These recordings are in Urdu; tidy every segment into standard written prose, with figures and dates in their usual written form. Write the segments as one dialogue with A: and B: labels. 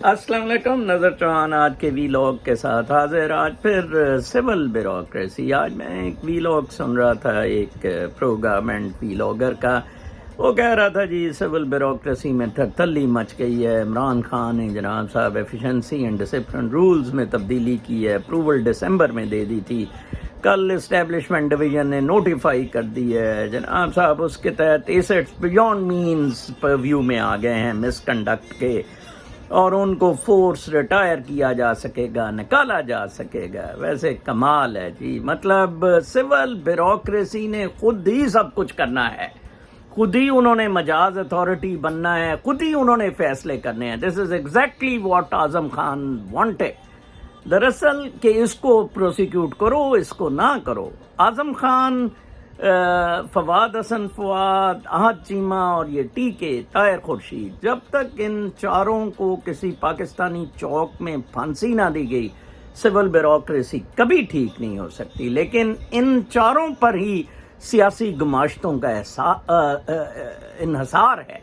A: السلام علیکم، نظر چوہان آج کے وی لاگ کے ساتھ حاضر. آج پھر سول بیوروکریسی. آج میں ایک وی لاگ سن رہا تھا ایک پرو گورنمنٹ وی لاگر کا. وہ کہہ رہا تھا جی سول بیوروکریسی میں تھلی مچ گئی ہے. عمران خان نے جناب صاحب ایفیشنسی اینڈ ڈسپلن رولز میں تبدیلی کی ہے. اپروول دسمبر میں دے دی تھی. کل اسٹیبلشمنٹ ڈویژن نے نوٹیفائی کر دی ہے جناب صاحب. اس کے تحت ایسٹس بیونڈ مینز پرویو میں آ گئے ہیں مس کنڈکٹ کے، اور ان کو فورس ریٹائر کیا جا سکے گا، نکالا جا سکے گا. ویسے کمال ہے جی. مطلب سول بیوروکریسی نے خود ہی سب کچھ کرنا ہے، خود ہی انہوں نے مجاز اتھارٹی بننا ہے، خود ہی انہوں نے فیصلے کرنے ہیں. This is exactly what Azam Khan wanted. دراصل کہ اس کو پروسیکیوٹ کرو، اس کو نہ کرو. اعظم خان، فواد حسن فواد، احد چیمہ اور یہ ٹیکے طاہر خورشید، جب تک ان چاروں کو کسی پاکستانی چوک میں پھانسی نہ دی گئی سول بیوروکریسی کبھی ٹھیک نہیں ہو سکتی. لیکن ان چاروں پر ہی سیاسی گماشتوں کا انحصار ہے.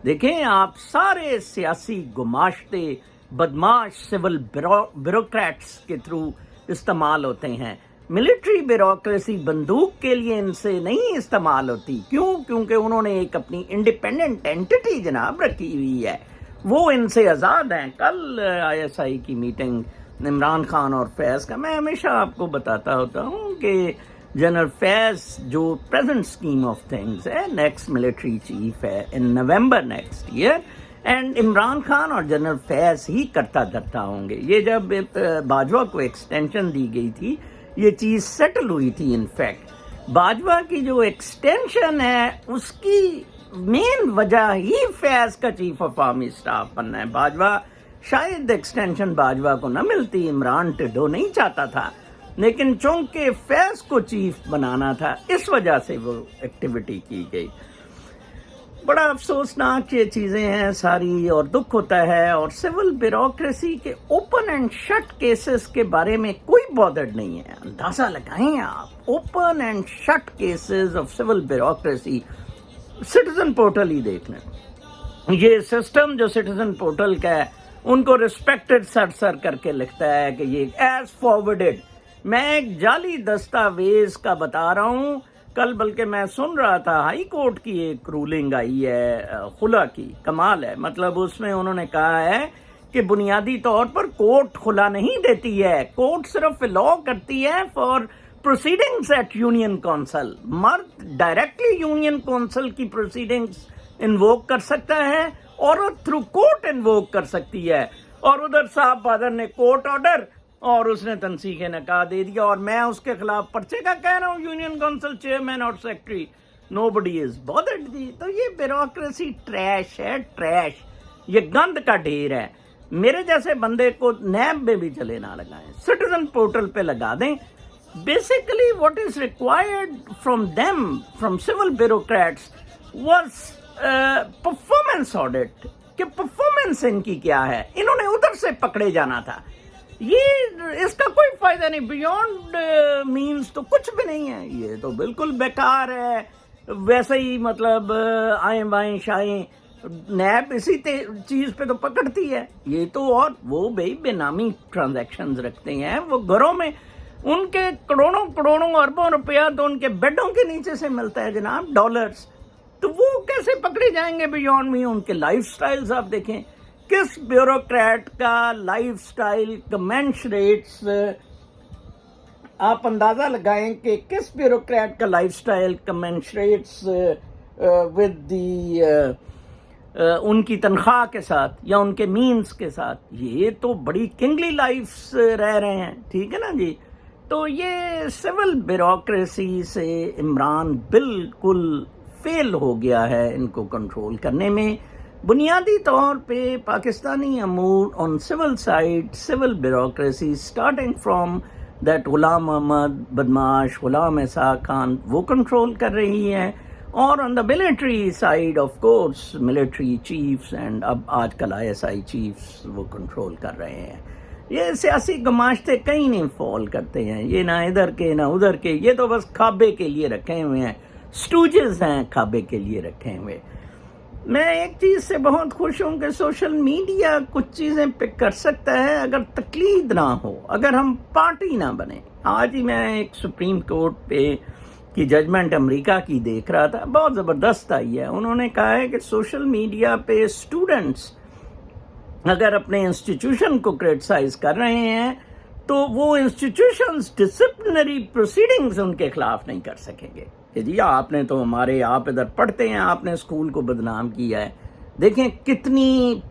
A: دیکھیں آپ، سارے سیاسی گماشتے بدماش سول بیوروکریٹس کے تھرو استعمال ہوتے ہیں. ملٹری بیوروکریسی بندوق کے لیے ان سے نہیں استعمال ہوتی. کیوں؟ کیونکہ انہوں نے ایک اپنی انڈیپینڈنٹ اینٹی جناب رکھی ہوئی ہے، وہ ان سے آزاد ہیں. کل ISI کی میٹنگ عمران خان اور فیض کا، میں ہمیشہ آپ کو بتاتا ہوتا ہوں کہ جنرل فیض جو پریزنٹ اسکیم آف تھنگز ہے، نیکسٹ ملٹری چیف ہے in November next year, and Imran Khan اور جنرل فیض ہی کرتا دھرتا ہوں گے. یہ جب باجوہ کو ایکسٹینشن دی گئی تھی، یہ چیز سیٹل ہوئی تھی. انفیکٹ باجوہ کی جو ایکسٹینشن ہے اس کی مین وجہ ہی فیض کا چیف آف آرمی اسٹاف بننا ہے. باجوہ شاید ایکسٹینشن باجوہ کو نہ ملتی، عمران ٹڈو نہیں چاہتا تھا، لیکن چونکہ فیض کو چیف بنانا تھا اس وجہ سے وہ ایکٹیویٹی کی گئی. بڑا افسوسناک یہ چیزیں ہیں ساری، اور دکھ ہوتا ہے. اور سول بیوروکریسی کے اوپن اینڈ شٹ کیسز کے بارے میں کوئی بودرڈ نہیں ہے. اندازہ لگائیں آپ، open and shut cases of civil bureaucracy. Citizen portal ہی دیکھ لیں. یہ سسٹم جو سٹیزن پورٹل کا ہے، ان کو ریسپیکٹڈ سر کر کے لکھتا ہے کہ یہ ایز فارورڈڈ. میں ایک جعلی دستاویز کا بتا رہا ہوں. کل بلکہ میں سن رہا تھا ہائی کورٹ کی ایک رولنگ آئی ہے خلا کی. کمال ہے. مطلب اس میں انہوں نے کہا ہے کہ بنیادی طور پر کورٹ خلا نہیں دیتی ہے، کورٹ صرف لا کرتی ہے for proceedings at union council. مرد ڈائریکٹلی یونین کونسل کی پروسیڈنگز انووک کر سکتا ہے، عورت تھرو کورٹ انووک کر سکتی ہے. اور ادھر صاحب بہادر نے کورٹ آرڈر اور اس نے تنسیخ نکاح دے دیا، اور میں اس کے خلاف پرچے کا کہہ رہا ہوں یونین کونسل چیئرمین اور سیکرٹری. نو بڈی از بودرڈ. تو یہ بیوروکریسی ٹریش ہے، ٹریش. یہ گند کا ڈھیر ہے. میرے جیسے بندے کو نیب میں بھی چلے نہ لگائیں، سٹیزن پورٹل پہ لگا دیں. Basically what is required from them, from civil bureaucrats was performance audit, کہ پرفارمنس ان کی کیا ہے. انہوں نے ادھر سے پکڑے جانا تھا. یہ اس کا کوئی فائدہ نہیں. بیونڈ مینز تو کچھ بھی نہیں ہے. یہ تو بالکل بیکار ہے. ویسے ہی مطلب آئیں بائیں شائیں، نیب اسی چیز پہ تو پکڑتی ہے. یہ تو، اور وہ بھائی بے نامی ٹرانزیکشنز رکھتے ہیں وہ گھروں میں. ان کے کروڑوں اربوں روپیہ تو ان کے بیڈوں کے نیچے سے ملتا ہے جناب، ڈالرز. تو وہ کیسے پکڑے جائیں گے بیونڈ می؟ ان کے لائف سٹائلز آپ دیکھیں. کس بیوروکریٹ کا لائف سٹائل کمنشریٹس، آپ اندازہ لگائیں کہ کس بیوروکریٹ کا لائف سٹائل کمنشریٹس ود دی ان کی تنخواہ کے ساتھ یا ان کے مینز کے ساتھ. یہ تو بڑی کنگلی لائفز رہ رہے ہیں. ٹھیک ہے نا جی. تو یہ سول بیوروکریسی سے عمران بالکل فیل ہو گیا ہے ان کو کنٹرول کرنے میں. بنیادی طور پہ پاکستانی امور on civil side, civil bureaucracy starting from that Ghulam محمد بدماش، غلام اسحاق خان، وہ کنٹرول کر رہی ہے. اور on the military side of course military chiefs and اب آج کل ISI چیفز وہ کنٹرول کر رہے ہیں. یہ سیاسی گماشتے کہیں نہیں فال کرتے ہیں. یہ نہ ادھر کے نہ ادھر کے. یہ تو بس کھابے کے لیے رکھے ہوئے ہیں، سٹوجز ہیں کھابے کے لیے رکھے ہوئے. میں ایک چیز سے بہت خوش ہوں کہ سوشل میڈیا کچھ چیزیں پک کر سکتا ہے اگر تقلید نہ ہو، اگر ہم پارٹی نہ بنیں. آج ہی میں ایک سپریم کورٹ پہ کی ججمنٹ امریکہ کی دیکھ رہا تھا، بہت زبردست آئی ہے. انہوں نے کہا ہے کہ سوشل میڈیا پہ اسٹوڈنٹس اگر اپنے انسٹیٹیوشن کو کرٹیسائز کر رہے ہیں تو وہ انسٹیٹیوشنز ڈسپلنری پروسیڈنگز ان کے خلاف نہیں کر سکیں گے کہ جی آپ نے تو آپ ادھر پڑھتے ہیں، آپ نے اسکول کو بدنام کیا ہے. دیکھیں کتنی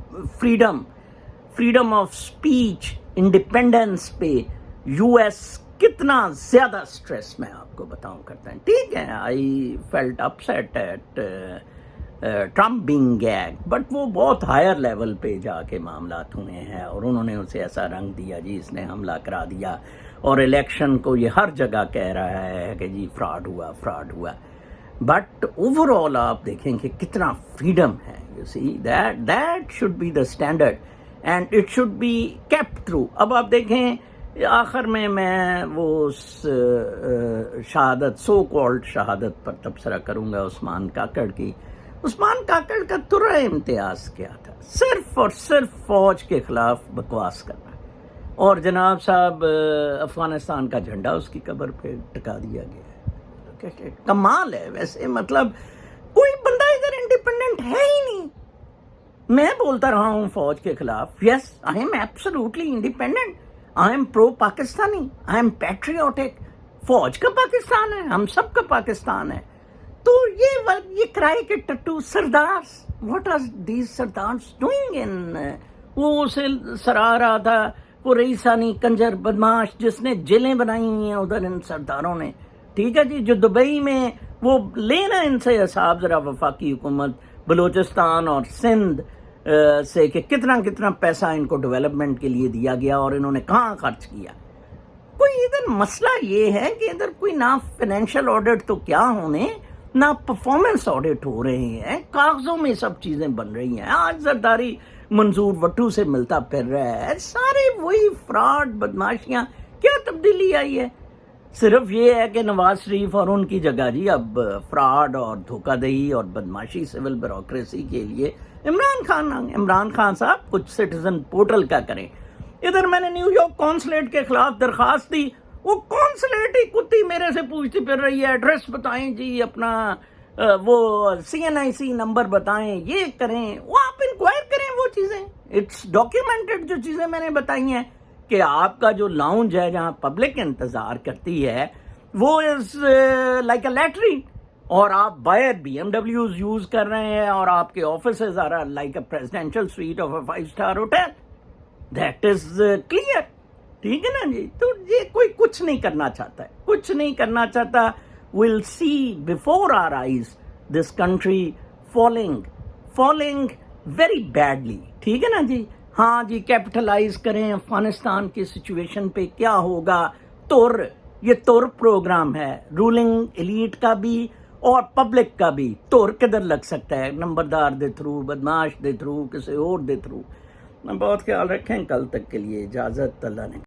A: فریڈم آف اسپیچ، انڈیپینڈنس پہ یو ایس کتنا زیادہ اسٹریس میں آپ کو بتاؤں کرتا ہے. ٹھیک ہے، I felt upset at Trump being gag, but وہ بہت ہائر لیول پہ جا کے معاملات ہوئے ہیں اور انہوں نے اسے ایسا رنگ دیا جی اس نے حملہ کرا دیا، اور الیکشن کو یہ ہر جگہ کہہ رہا ہے کہ جی فراڈ ہوا. بٹ اوور آل آپ دیکھیں کہ کتنا فریڈم ہے. You see that should be the standard and it should be kept through. اب آپ دیکھیں آخر میں وہ شہادت، سو کالڈ شہادت پر تبصرہ کروں گا عثمان کاکڑ کی. عثمان کاکڑ کا ترہ امتیاز کیا تھا؟ صرف اور صرف فوج کے خلاف بکواس کرنا، اور جناب صاحب افغانستان کا جھنڈا اس کی قبر پہ ٹکا دیا گیا ہے. کمال ہے ویسے، مطلب کوئی بندہ ادھر انڈیپینڈنٹ ہے ہی نہیں. میں بولتا رہا ہوں فوج کے خلاف، yes I am absolutely independent, I am pro Pakistani, I am patriotic. فوج کا پاکستان ہے، ہم سب کا پاکستان ہے. تو یہ کرائے کے ٹٹو سردار، what are these sardars doing in, وہ اسے سرا رہا تھا وہ رئیسانی کنجر بدماش جس نے جیلیں بنائی ہوئی ہیں ادھر ان سرداروں نے. ٹھیک ہے جی، جو دبئی میں وہ لینا ان سے حساب ذرا وفاقی حکومت بلوچستان اور سندھ سے کہ کتنا پیسہ ان کو ڈیولپمنٹ کے لیے دیا گیا اور انہوں نے کہاں خرچ کیا. کوئی ادھر مسئلہ یہ ہے کہ ادھر کوئی نہ فائنینشیل آڈٹ تو کیا ہونے، نہ پرفارمنس آڈٹ ہو رہے ہیں، کاغذوں میں سب چیزیں بن رہی ہیں. آج زرداری منظور وٹو سے ملتا پھر رہا ہے، سارے وہی فراڈ بدماشیاں. کیا تبدیلی آئی ہے؟ صرف یہ ہے کہ نواز شریف اور ان کی جگہ جی اب فراڈ اور دھوکہ دہی اور بدماشی سول بیوروکریسی کے لیے عمران خان صاحب کچھ سٹیزن پورٹل کا کریں. ادھر میں نے نیو یارک کونسلیٹ کے خلاف درخواست دی، وہ کونسلیٹ ہی کتی میرے سے پوچھتی پھر رہی ہے ایڈریس بتائیں جی اپنا، وہ CNIC نمبر بتائیں، یہ کریں. وہ آپ انکوائر کریں وہ چیزیں، اٹس ڈاکیومنٹڈ. جو چیزیں میں نے بتائی ہیں کہ آپ کا جو لاؤنج ہے جہاں پبلک انتظار کرتی ہے وہ از لائک اے لیٹرین، اور آپ باہر BMWs یوز کر رہے ہیں اور آپ کے offices are like a presidential suite of a 5-star hotel. That is clear. ٹھیک ہے نا جی. تو یہ کوئی کچھ نہیں کرنا چاہتا. we'll see before our eyes this country falling very badly. ٹھیک ہے نا جی. ہاں جی، کیپٹلائز کریں افغانستان کی سچویشن پہ. کیا ہوگا؟ یہ پروگرام ہے رولنگ ایلیٹ کا بھی اور پبلک کا بھی. کدھر لگ سکتا ہے؟ نمبردار دے تھرو، بدماش دے تھرو، کسی اور دے تھرو. بہت خیال رکھیں. کل تک کے لیے اجازت. اللہ نے